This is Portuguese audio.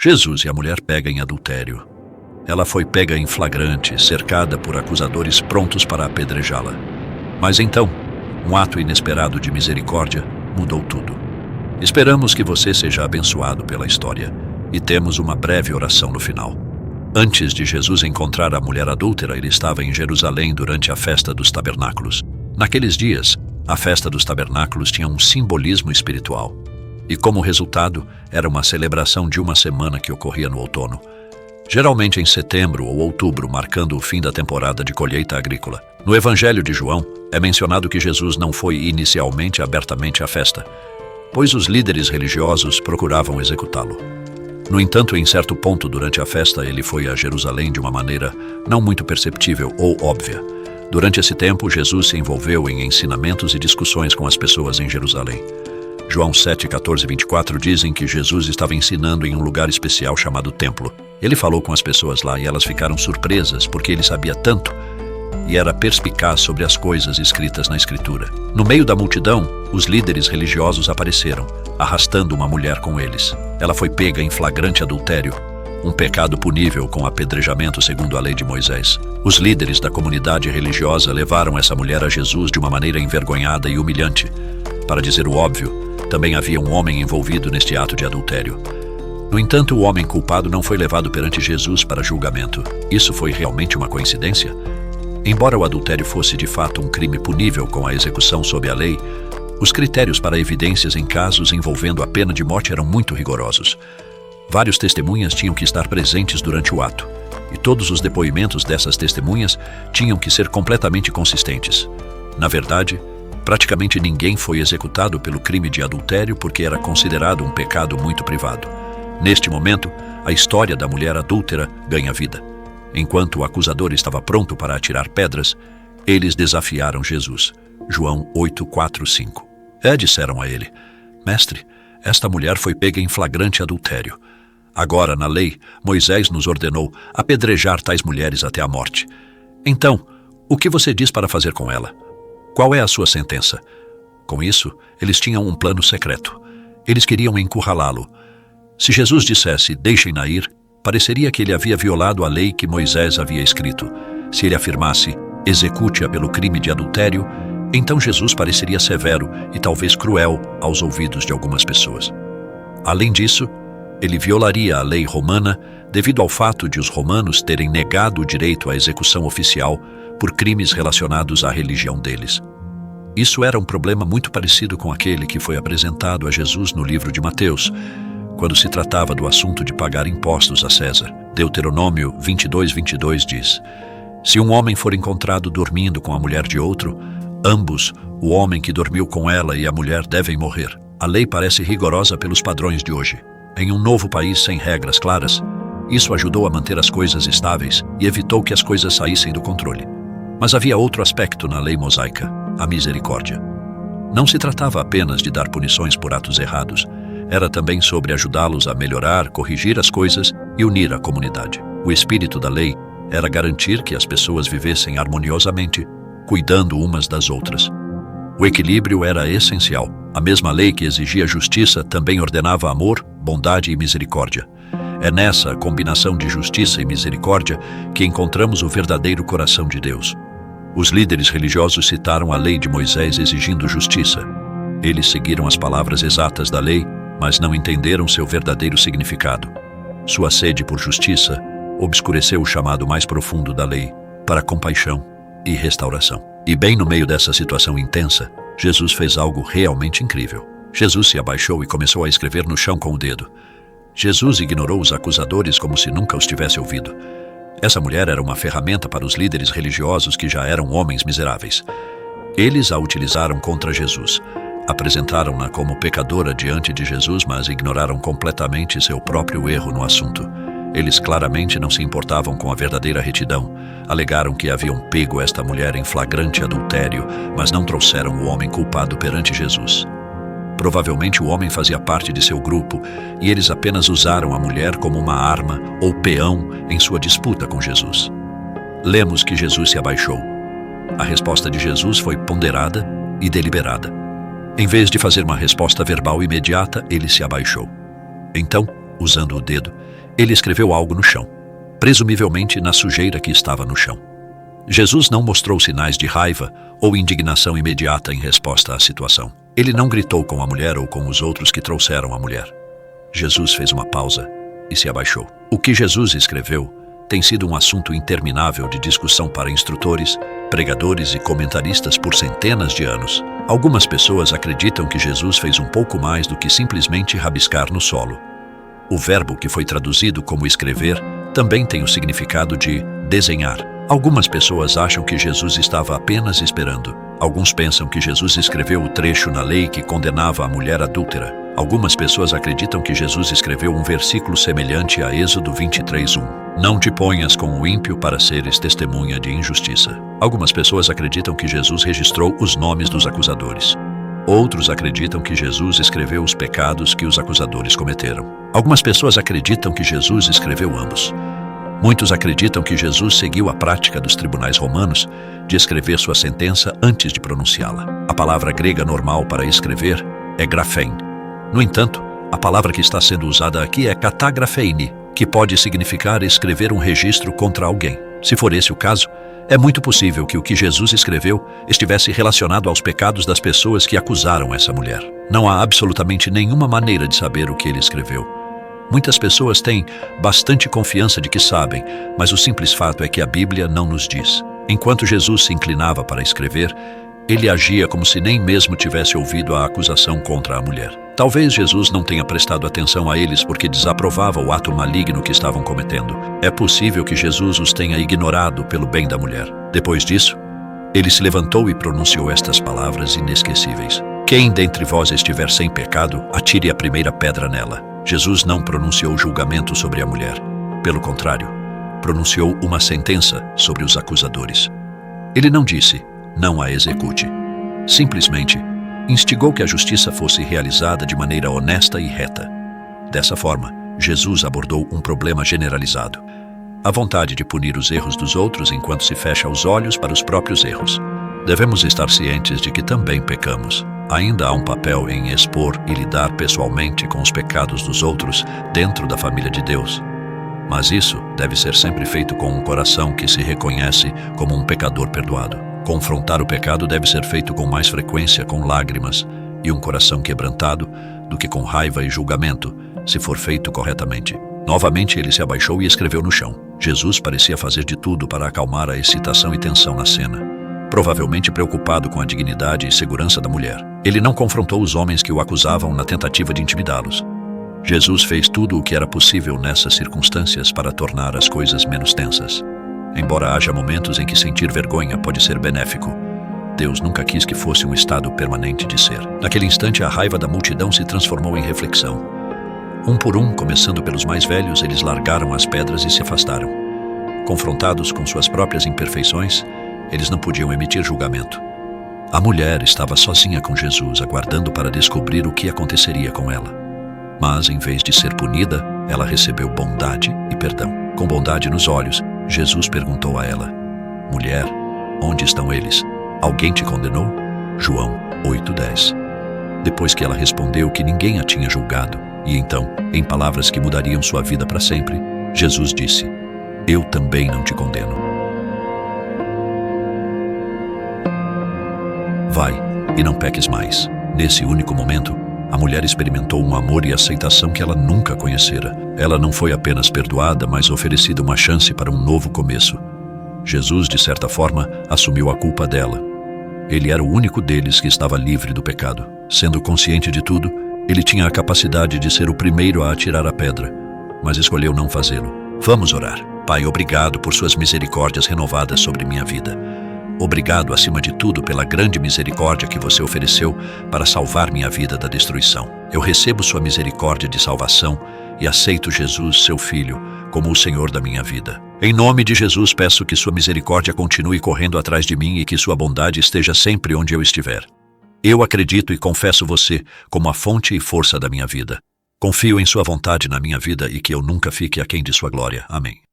Jesus e a mulher pega em adultério. Ela foi pega em flagrante, cercada por acusadores prontos para apedrejá-la. Mas então, um ato inesperado de misericórdia mudou tudo. Esperamos que você seja abençoado pela história e temos uma breve oração no final. Antes de Jesus encontrar a mulher adúltera, ele estava em Jerusalém durante a festa dos tabernáculos. Naqueles dias, a festa dos tabernáculos tinha um simbolismo espiritual. E como resultado, era uma celebração de uma semana que ocorria no outono. Geralmente em setembro ou outubro, marcando o fim da temporada de colheita agrícola. No Evangelho de João, é mencionado que Jesus não foi inicialmente abertamente à festa, pois os líderes religiosos procuravam executá-lo. No entanto, em certo ponto durante a festa, ele foi a Jerusalém de uma maneira não muito perceptível ou óbvia. Durante esse tempo, Jesus se envolveu em ensinamentos e discussões com as pessoas em Jerusalém. João 7, 14 e 24 dizem que Jesus estava ensinando em um lugar especial chamado Templo. Ele falou com as pessoas lá e elas ficaram surpresas porque ele sabia tanto e era perspicaz sobre as coisas escritas na Escritura. No meio da multidão, os líderes religiosos apareceram, arrastando uma mulher com eles. Ela foi pega em flagrante adultério, um pecado punível com apedrejamento segundo a lei de Moisés. Os líderes da comunidade religiosa levaram essa mulher a Jesus de uma maneira envergonhada e humilhante. Para dizer o óbvio, também havia um homem envolvido neste ato de adultério. No entanto, o homem culpado não foi levado perante Jesus para julgamento. Isso foi realmente uma coincidência? Embora o adultério fosse de fato um crime punível com a execução sob a lei, os critérios para evidências em casos envolvendo a pena de morte eram muito rigorosos. Vários testemunhas tinham que estar presentes durante o ato, e todos os depoimentos dessas testemunhas tinham que ser completamente consistentes. Na verdade, praticamente ninguém foi executado pelo crime de adultério porque era considerado um pecado muito privado. Neste momento, a história da mulher adúltera ganha vida. Enquanto o acusador estava pronto para atirar pedras, eles desafiaram Jesus. João 8, 4, 5. Disseram a ele: Mestre, esta mulher foi pega em flagrante adultério. Agora, na lei, Moisés nos ordenou apedrejar tais mulheres até a morte. Então, o que você diz para fazer com ela? Qual é a sua sentença? Com isso, eles tinham um plano secreto. Eles queriam encurralá-lo. Se Jesus dissesse, deixem-na ir, pareceria que ele havia violado a lei que Moisés havia escrito. Se ele afirmasse, execute-a pelo crime de adultério, então Jesus pareceria severo e talvez cruel aos ouvidos de algumas pessoas. Além disso, ele violaria a lei romana devido ao fato de os romanos terem negado o direito à execução oficial por crimes relacionados à religião deles. Isso era um problema muito parecido com aquele que foi apresentado a Jesus no livro de Mateus, quando se tratava do assunto de pagar impostos a César. Deuteronômio 22, 22 diz: Se um homem for encontrado dormindo com a mulher de outro, ambos, o homem que dormiu com ela e a mulher, devem morrer. A lei parece rigorosa pelos padrões de hoje. Em um novo país sem regras claras, isso ajudou a manter as coisas estáveis e evitou que as coisas saíssem do controle. Mas havia outro aspecto na lei mosaica: a misericórdia. Não se tratava apenas de dar punições por atos errados, era também sobre ajudá-los a melhorar, corrigir as coisas e unir a comunidade. O espírito da lei era garantir que as pessoas vivessem harmoniosamente, cuidando umas das outras. O equilíbrio era essencial. A mesma lei que exigia justiça também ordenava amor, bondade e misericórdia. É nessa combinação de justiça e misericórdia que encontramos o verdadeiro coração de Deus. Os líderes religiosos citaram a lei de Moisés exigindo justiça. Eles seguiram as palavras exatas da lei, mas não entenderam seu verdadeiro significado. Sua sede por justiça obscureceu o chamado mais profundo da lei para compaixão e restauração. E bem no meio dessa situação intensa, Jesus fez algo realmente incrível. Jesus se abaixou e começou a escrever no chão com o dedo. Jesus ignorou os acusadores como se nunca os tivesse ouvido. Essa mulher era uma ferramenta para os líderes religiosos que já eram homens miseráveis. Eles a utilizaram contra Jesus. Apresentaram-na como pecadora diante de Jesus, mas ignoraram completamente seu próprio erro no assunto. Eles claramente não se importavam com a verdadeira retidão. Alegaram que haviam pego esta mulher em flagrante adultério, mas não trouxeram o homem culpado perante Jesus. Provavelmente o homem fazia parte de seu grupo e eles apenas usaram a mulher como uma arma ou peão em sua disputa com Jesus. Lemos que Jesus se abaixou. A resposta de Jesus foi ponderada e deliberada. Em vez de fazer uma resposta verbal imediata, ele se abaixou. Então, Usando o dedo, ele escreveu algo no chão, presumivelmente na sujeira que estava no chão. Jesus não mostrou sinais de raiva ou indignação imediata em resposta à situação. Ele não gritou com a mulher ou com os outros que trouxeram a mulher. Jesus fez uma pausa e se abaixou. O que Jesus escreveu tem sido um assunto interminável de discussão para instrutores, pregadores e comentaristas por centenas de anos. Algumas pessoas acreditam que Jesus fez um pouco mais do que simplesmente rabiscar no solo. O verbo que foi traduzido como escrever também tem o significado de desenhar. Algumas pessoas acham que Jesus estava apenas esperando. Alguns pensam que Jesus escreveu o trecho na lei que condenava a mulher adúltera. Algumas pessoas acreditam que Jesus escreveu um versículo semelhante a Êxodo 23:1. Não te ponhas com o ímpio para seres testemunha de injustiça. Algumas pessoas acreditam que Jesus registrou os nomes dos acusadores. Outros acreditam que Jesus escreveu os pecados que os acusadores cometeram. Algumas pessoas acreditam que Jesus escreveu ambos. Muitos acreditam que Jesus seguiu a prática dos tribunais romanos de escrever sua sentença antes de pronunciá-la. A palavra grega normal para escrever é graphein. No entanto, a palavra que está sendo usada aqui é katagrapheini, que pode significar escrever um registro contra alguém. Se for esse o caso, é muito possível que o que Jesus escreveu estivesse relacionado aos pecados das pessoas que acusaram essa mulher. Não há absolutamente nenhuma maneira de saber o que ele escreveu. Muitas pessoas têm bastante confiança de que sabem, mas o simples fato é que a Bíblia não nos diz. Enquanto Jesus se inclinava para escrever, ele agia como se nem mesmo tivesse ouvido a acusação contra a mulher. Talvez Jesus não tenha prestado atenção a eles porque desaprovava o ato maligno que estavam cometendo. É possível que Jesus os tenha ignorado pelo bem da mulher. Depois disso, ele se levantou e pronunciou estas palavras inesquecíveis: Quem dentre vós estiver sem pecado, atire a primeira pedra nela. Jesus não pronunciou julgamento sobre a mulher. Pelo contrário, pronunciou uma sentença sobre os acusadores. Ele não disse, não a execute. Simplesmente, instigou que a justiça fosse realizada de maneira honesta e reta. Dessa forma, Jesus abordou um problema generalizado: a vontade de punir os erros dos outros enquanto se fecha os olhos para os próprios erros. Devemos estar cientes de que também pecamos. Ainda há um papel em expor e lidar pessoalmente com os pecados dos outros dentro da família de Deus. Mas isso deve ser sempre feito com um coração que se reconhece como um pecador perdoado. Confrontar o pecado deve ser feito com mais frequência com lágrimas e um coração quebrantado do que com raiva e julgamento, se for feito corretamente. Novamente ele se abaixou e escreveu no chão. Jesus parecia fazer de tudo para acalmar a excitação e tensão na cena, provavelmente preocupado com a dignidade e segurança da mulher. Ele não confrontou os homens que o acusavam na tentativa de intimidá-los. Jesus fez tudo o que era possível nessas circunstâncias para tornar as coisas menos tensas. Embora haja momentos em que sentir vergonha pode ser benéfico, Deus nunca quis que fosse um estado permanente de ser. Naquele instante, a raiva da multidão se transformou em reflexão. Um por um, começando pelos mais velhos, eles largaram as pedras e se afastaram. Confrontados com suas próprias imperfeições, eles não podiam emitir julgamento. A mulher estava sozinha com Jesus, aguardando para descobrir o que aconteceria com ela. Mas, em vez de ser punida, ela recebeu bondade e perdão. Com bondade nos olhos, Jesus perguntou a ela: Mulher, onde estão eles? Alguém te condenou? João 8:10. Depois que ela respondeu que ninguém a tinha julgado, e então, em palavras que mudariam sua vida para sempre, Jesus disse: Eu também não te condeno. Vai, e não peques mais. Nesse único momento, a mulher experimentou um amor e aceitação que ela nunca conhecera. Ela não foi apenas perdoada, mas oferecida uma chance para um novo começo. Jesus, de certa forma, assumiu a culpa dela. Ele era o único deles que estava livre do pecado. Sendo consciente de tudo, ele tinha a capacidade de ser o primeiro a atirar a pedra, mas escolheu não fazê-lo. Vamos orar. Pai, obrigado por suas misericórdias renovadas sobre minha vida. Obrigado, acima de tudo, pela grande misericórdia que você ofereceu para salvar minha vida da destruição. Eu recebo sua misericórdia de salvação e aceito Jesus, seu Filho, como o Senhor da minha vida. Em nome de Jesus, peço que sua misericórdia continue correndo atrás de mim e que sua bondade esteja sempre onde eu estiver. Eu acredito e confesso você como a fonte e força da minha vida. Confio em sua vontade na minha vida e que eu nunca fique aquém de sua glória. Amém.